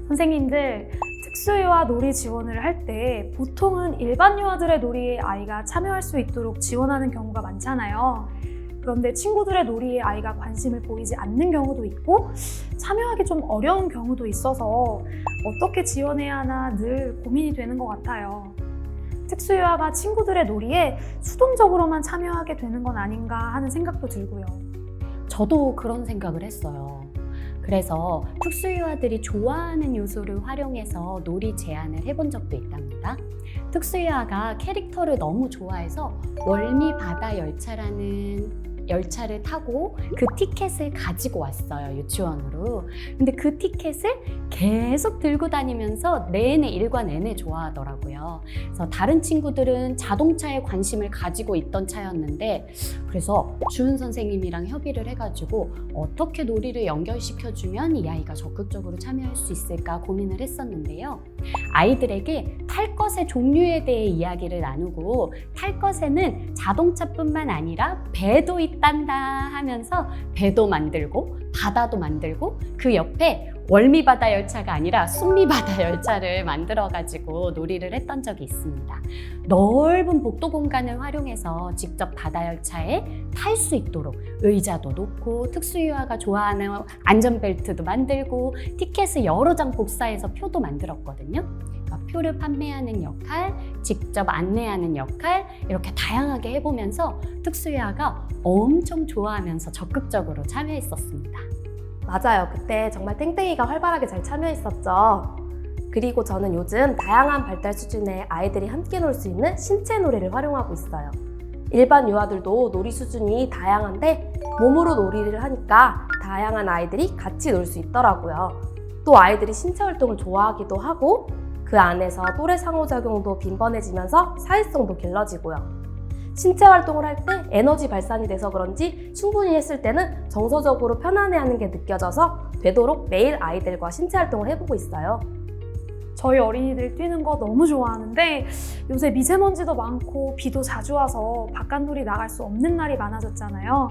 선생님들, 특수유아 놀이 지원을 할 때 보통은 일반 유아들의 놀이에 아이가 참여할 수 있도록 지원하는 경우가 많잖아요. 그런데 친구들의 놀이에 아이가 관심을 보이지 않는 경우도 있고 참여하기 좀 어려운 경우도 있어서 어떻게 지원해야 하나 늘 고민이 되는 것 같아요. 특수유아가 친구들의 놀이에 수동적으로만 참여하게 되는 건 아닌가 하는 생각도 들고요. 저도 그런 생각을 했어요. 그래서 특수유아들이 좋아하는 요소를 활용해서 놀이 제안을 해본 적도 있답니다. 특수유아가 캐릭터를 너무 좋아해서 월미 바다 열차라는 열차를 타고 그 티켓을 가지고 왔어요, 유치원으로. 근데 그 티켓을 계속 들고 다니면서 내내 일과 내내 좋아하더라고요. 그래서 다른 친구들은 자동차에 관심을 가지고 있던 차였는데, 그래서 주은 선생님이랑 협의를 해가지고 어떻게 놀이를 연결시켜주면 이 아이가 적극적으로 참여할 수 있을까 고민을 했었는데요. 아이들에게 탈 것의 종류에 대해 이야기를 나누고, 탈 것에는 자동차뿐만 아니라 배도 있단다 하면서 배도 만들고 바다도 만들고, 그 옆에 월미바다 열차가 아니라 숭미바다 열차를 만들어가지고 놀이를 했던 적이 있습니다. 넓은 복도 공간을 활용해서 직접 바다 열차에 탈 수 있도록 의자도 놓고 특수유아가 좋아하는 안전벨트도 만들고 티켓을 여러 장 복사해서 표도 만들었거든요. 그러니까 표를 판매하는 역할, 직접 안내하는 역할, 이렇게 다양하게 해보면서 특수유아가 엄청 좋아하면서 적극적으로 참여했었습니다. 맞아요. 그때 정말 땡땡이가 활발하게 잘 참여했었죠. 그리고 저는 요즘 다양한 발달 수준의 아이들이 함께 놀 수 있는 신체 놀이를 활용하고 있어요. 일반 유아들도 놀이 수준이 다양한데 몸으로 놀이를 하니까 다양한 아이들이 같이 놀 수 있더라고요. 또 아이들이 신체 활동을 좋아하기도 하고 그 안에서 또래 상호작용도 빈번해지면서 사회성도 길러지고요. 신체 활동을 할 때 에너지 발산이 돼서 그런지 충분히 했을 때는 정서적으로 편안해하는 게 느껴져서 되도록 매일 아이들과 신체 활동을 해보고 있어요. 저희 어린이들 뛰는 거 너무 좋아하는데 요새 미세먼지도 많고 비도 자주 와서 바깥놀이 나갈 수 없는 날이 많아졌잖아요.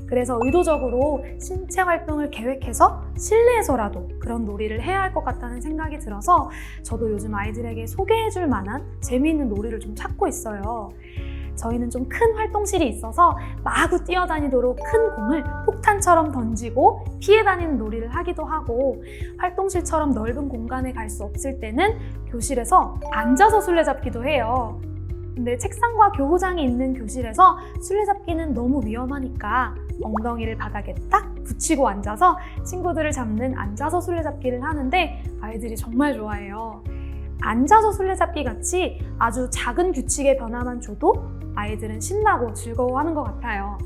그래서 의도적으로 신체 활동을 계획해서 실내에서라도 그런 놀이를 해야 할 것 같다는 생각이 들어서 저도 요즘 아이들에게 소개해줄 만한 재미있는 놀이를 좀 찾고 있어요. 저희는 좀 큰 활동실이 있어서 마구 뛰어다니도록 큰 공을 폭탄처럼 던지고 피해 다니는 놀이를 하기도 하고, 활동실처럼 넓은 공간에 갈 수 없을 때는 교실에서 앉아서 술래잡기도 해요. 근데 책상과 교구장이 있는 교실에서 술래잡기는 너무 위험하니까 엉덩이를 바닥에 딱 붙이고 앉아서 친구들을 잡는 앉아서 술래잡기를 하는데 아이들이 정말 좋아해요. 앉아서 술래잡기 같이 아주 작은 규칙의 변화만 줘도 아이들은 신나고 즐거워하는 것 같아요.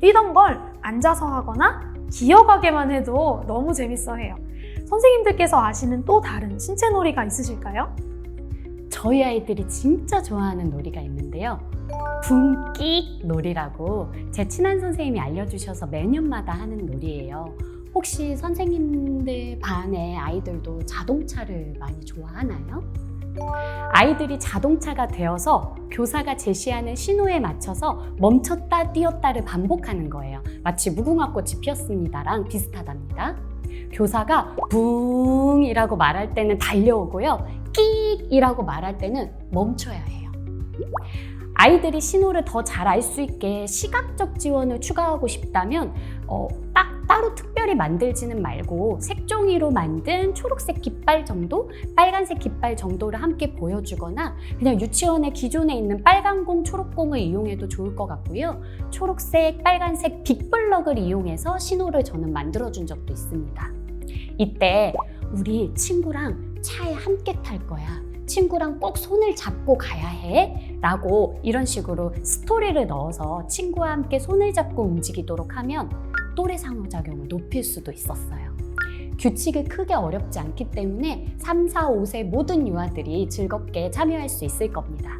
뛰던 걸 앉아서 하거나 기어가게만 해도 너무 재밌어 해요. 선생님들께서 아시는 또 다른 신체 놀이가 있으실까요? 저희 아이들이 진짜 좋아하는 놀이가 있는데요. 붕끽 놀이라고 제 친한 선생님이 알려주셔서 매년마다 하는 놀이예요. 혹시 선생님들 반의 아이들도 자동차를 많이 좋아하나요? 아이들이 자동차가 되어서 교사가 제시하는 신호에 맞춰서 멈췄다 뛰었다를 반복하는 거예요. 마치 무궁화꽃이 피었습니다랑 비슷하답니다. 교사가 붕이라고 말할 때는 달려오고요. 끽이라고 말할 때는 멈춰야 해요. 아이들이 신호를 더 잘 알 수 있게 시각적 지원을 추가하고 싶다면 따로 특별히 만들지는 말고 색종이로 만든 초록색 깃발 정도, 빨간색 깃발 정도를 함께 보여주거나 그냥 유치원에 기존에 있는 빨간 공, 초록 공을 이용해도 좋을 것 같고요. 초록색, 빨간색 빅블럭을 이용해서 신호를 저는 만들어준 적도 있습니다. 이때 우리 친구랑 차에 함께 탈 거야. 친구랑 꼭 손을 잡고 가야 해 라고 이런 식으로 스토리를 넣어서 친구와 함께 손을 잡고 움직이도록 하면 또래 상호작용을 높일 수도 있었어요. 규칙이 크게 어렵지 않기 때문에 3, 4, 5세 모든 유아들이 즐겁게 참여할 수 있을 겁니다.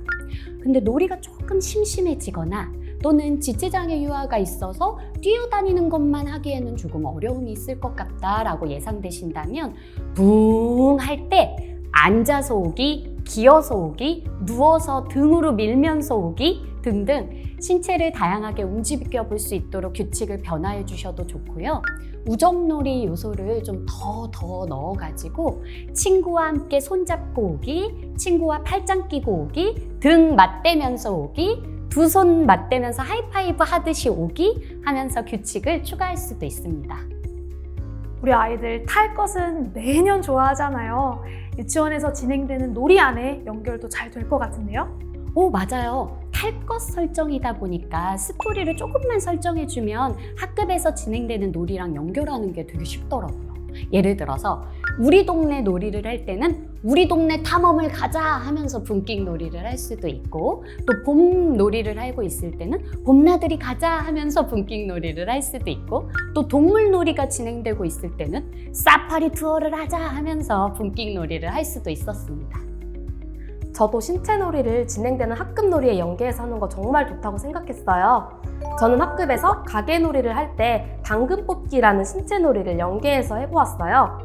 근데 놀이가 조금 심심해지거나 또는 지체장애 유아가 있어서 뛰어다니는 것만 하기에는 조금 어려움이 있을 것 같다라고 예상되신다면 붕 할 때 앉아서 오기, 기어서 오기, 누워서 등으로 밀면서 오기 등등 신체를 다양하게 움직여 볼 수 있도록 규칙을 변화해 주셔도 좋고요. 우정놀이 요소를 좀 더 넣어가지고 친구와 함께 손잡고 오기, 친구와 팔짱 끼고 오기, 등 맞대면서 오기, 두 손 맞대면서 하이파이브 하듯이 오기 하면서 규칙을 추가할 수도 있습니다. 우리 아이들 탈 것은 매년 좋아하잖아요. 유치원에서 진행되는 놀이 안에 연결도 잘 될 것 같은데요? 오, 맞아요. 탈 것 설정이다 보니까 스토리를 조금만 설정해주면 학급에서 진행되는 놀이랑 연결하는 게 되게 쉽더라고요. 예를 들어서 우리 동네 놀이를 할 때는 우리 동네 탐험을 가자 하면서 분끽 놀이를 할 수도 있고, 또 봄 놀이를 하고 있을 때는 봄나들이 가자 하면서 분끽 놀이를 할 수도 있고, 또 동물 놀이가 진행되고 있을 때는 사파리 투어를 하자 하면서 분끽 놀이를 할 수도 있었습니다. 저도 신체 놀이를 진행되는 학급 놀이에 연계해서 하는 거 정말 좋다고 생각했어요. 저는 학급에서 가게 놀이를 할 때 당근 뽑기라는 신체 놀이를 연계해서 해보았어요.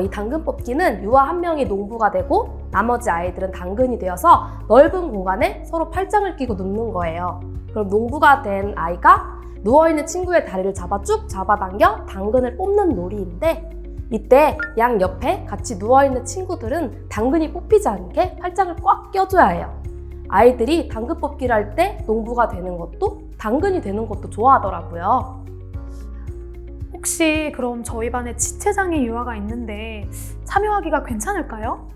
이 당근 뽑기는 유아 한 명이 농부가 되고 나머지 아이들은 당근이 되어서 넓은 공간에 서로 팔짱을 끼고 눕는 거예요. 그럼 농부가 된 아이가 누워있는 친구의 다리를 쭉 잡아당겨 당근을 뽑는 놀이인데, 이때 양 옆에 같이 누워있는 친구들은 당근이 뽑히지 않게 팔짱을 꽉 껴줘야 해요. 아이들이 당근 뽑기를 할 때 농부가 되는 것도 당근이 되는 것도 좋아하더라고요. 혹시 그럼 저희 반에 지체장애 유아가 있는데 참여하기가 괜찮을까요?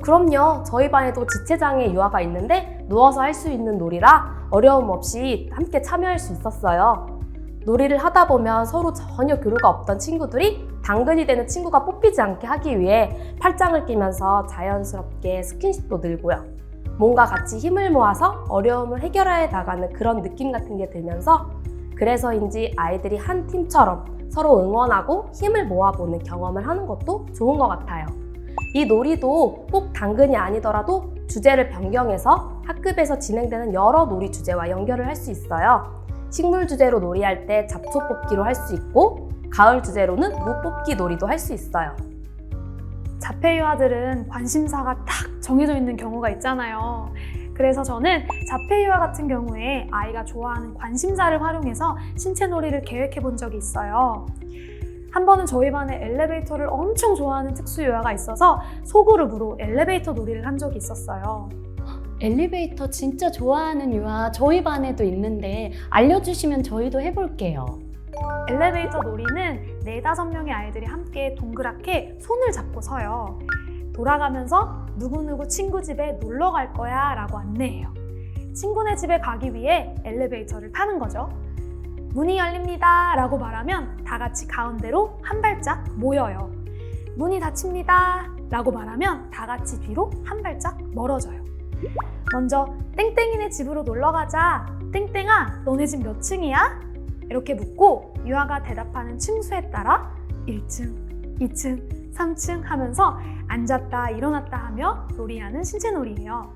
그럼요. 저희 반에도 지체장애 유아가 있는데 누워서 할 수 있는 놀이라 어려움 없이 함께 참여할 수 있었어요. 놀이를 하다 보면 서로 전혀 교류가 없던 친구들이 당근이 되는 친구가 뽑히지 않게 하기 위해 팔짱을 끼면서 자연스럽게 스킨십도 늘고요. 뭔가 같이 힘을 모아서 어려움을 해결해 나가는 그런 느낌 같은 게 들면서, 그래서인지 아이들이 한 팀처럼 서로 응원하고 힘을 모아보는 경험을 하는 것도 좋은 것 같아요. 이 놀이도 꼭 당근이 아니더라도 주제를 변경해서 학급에서 진행되는 여러 놀이 주제와 연결을 할 수 있어요. 식물 주제로 놀이할 때 잡초 뽑기로 할 수 있고, 가을 주제로는 무 뽑기 놀이도 할 수 있어요. 자폐 유아들은 관심사가 딱 정해져 있는 경우가 있잖아요. 그래서 저는 자폐 유아 같은 경우에 아이가 좋아하는 관심사를 활용해서 신체 놀이를 계획해 본 적이 있어요. 한 번은 저희 반에 엘리베이터를 엄청 좋아하는 특수 유아가 있어서 소그룹으로 엘리베이터 놀이를 한 적이 있었어요. 엘리베이터 진짜 좋아하는 유아 저희 반에도 있는데 알려주시면 저희도 해볼게요. 엘리베이터 놀이는 4-5명의 아이들이 함께 동그랗게 손을 잡고 서요. 돌아가면서 누구누구 친구 집에 놀러 갈 거야 라고 안내해요. 친구네 집에 가기 위해 엘리베이터를 타는 거죠. 문이 열립니다 라고 말하면 다 같이 가운데로 한 발짝 모여요. 문이 닫힙니다 라고 말하면 다 같이 뒤로 한 발짝 멀어져요. 먼저 땡땡이네 집으로 놀러 가자. 땡땡아, 너네 집 몇 층이야? 이렇게 묻고 유아가 대답하는 층수에 따라 1층, 2층, 3층 하면서 앉았다 일어났다 하며 놀이하는 신체 놀이예요.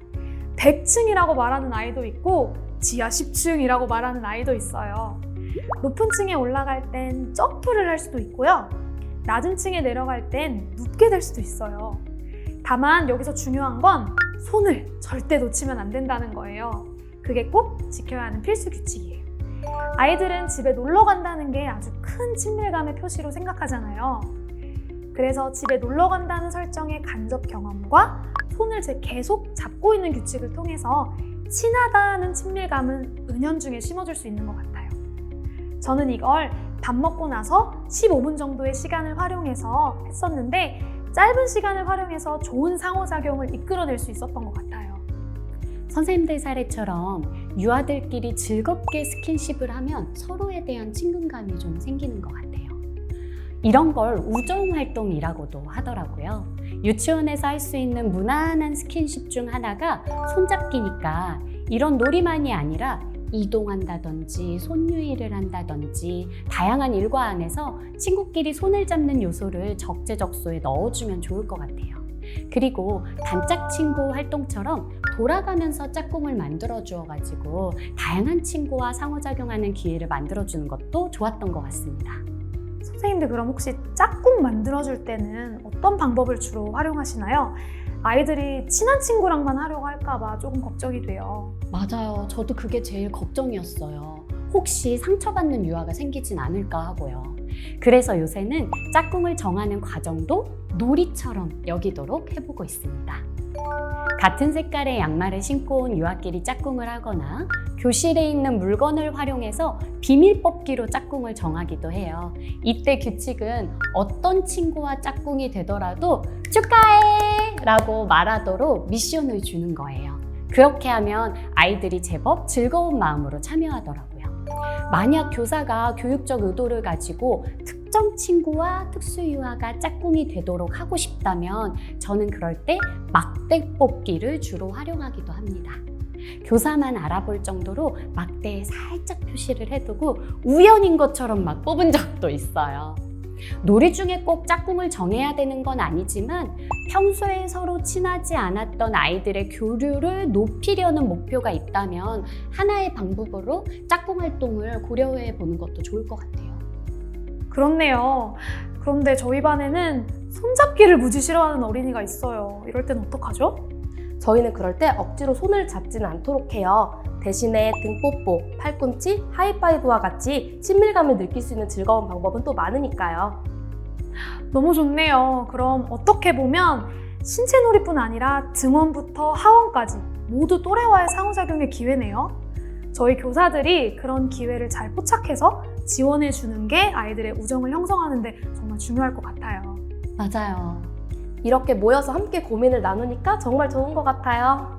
100층이라고 말하는 아이도 있고 지하 10층이라고 말하는 아이도 있어요. 높은 층에 올라갈 땐 점프를 할 수도 있고요. 낮은 층에 내려갈 땐 눕게 될 수도 있어요. 다만 여기서 중요한 건 손을 절대 놓치면 안 된다는 거예요. 그게 꼭 지켜야 하는 필수 규칙이에요. 아이들은 집에 놀러 간다는 게 아주 큰 친밀감의 표시로 생각하잖아요. 그래서 집에 놀러 간다는 설정의 간접 경험과 손을 계속 잡고 있는 규칙을 통해서 친하다는 친밀감은 은연중에 심어줄 수 있는 것 같아요. 저는 이걸 밥 먹고 나서 15분 정도의 시간을 활용해서 했었는데 짧은 시간을 활용해서 좋은 상호작용을 이끌어낼 수 있었던 것 같아요. 선생님들 사례처럼 유아들끼리 즐겁게 스킨십을 하면 서로에 대한 친근감이 좀 생기는 것 같아요. 이런 걸 우정활동이라고도 하더라고요. 유치원에서 할 수 있는 무난한 스킨십 중 하나가 손잡기니까 이런 놀이만이 아니라 이동한다든지 손유의를 한다든지 다양한 일과 안에서 친구끼리 손을 잡는 요소를 적재적소에 넣어주면 좋을 것 같아요. 그리고 단짝 친구 활동처럼 돌아가면서 짝꿍을 만들어 주어가지고 다양한 친구와 상호작용하는 기회를 만들어주는 것도 좋았던 것 같습니다. 선생님들 그럼 혹시 짝꿍 만들어줄 때는 어떤 방법을 주로 활용하시나요? 아이들이 친한 친구랑만 하려고 할까봐 조금 걱정이 돼요. 맞아요. 저도 그게 제일 걱정이었어요. 혹시 상처받는 유아가 생기진 않을까 하고요. 그래서 요새는 짝꿍을 정하는 과정도 놀이처럼 여기도록 해보고 있습니다. 같은 색깔의 양말을 신고 온 유아끼리 짝꿍을 하거나 교실에 있는 물건을 활용해서 비밀 뽑기로 짝꿍을 정하기도 해요. 이때 규칙은 어떤 친구와 짝꿍이 되더라도 축하해! 라고 말하도록 미션을 주는 거예요. 그렇게 하면 아이들이 제법 즐거운 마음으로 참여하더라고요. 만약 교사가 교육적 의도를 가지고 특정 친구와 특수유아가 짝꿍이 되도록 하고 싶다면 저는 그럴 때 막대 뽑기를 주로 활용하기도 합니다. 교사만 알아볼 정도로 막대에 살짝 표시를 해두고 우연인 것처럼 막 뽑은 적도 있어요. 놀이 중에 꼭 짝꿍을 정해야 되는 건 아니지만 평소에 서로 친하지 않았던 아이들의 교류를 높이려는 목표가 있다면 하나의 방법으로 짝꿍 활동을 고려해 보는 것도 좋을 것 같아요. 그렇네요. 그런데 저희 반에는 손잡기를 무지 싫어하는 어린이가 있어요. 이럴 땐 어떡하죠? 저희는 그럴 때 억지로 손을 잡지는 않도록 해요. 대신에 등뽀뽀, 팔꿈치, 하이파이브와 같이 친밀감을 느낄 수 있는 즐거운 방법은 또 많으니까요. 너무 좋네요. 그럼 어떻게 보면 신체 놀이뿐 아니라 등원부터 하원까지 모두 또래와의 상호작용의 기회네요. 저희 교사들이 그런 기회를 잘 포착해서 지원해 주는 게 아이들의 우정을 형성하는 데 정말 중요할 것 같아요. 맞아요. 이렇게 모여서 함께 고민을 나누니까 정말 좋은 것 같아요.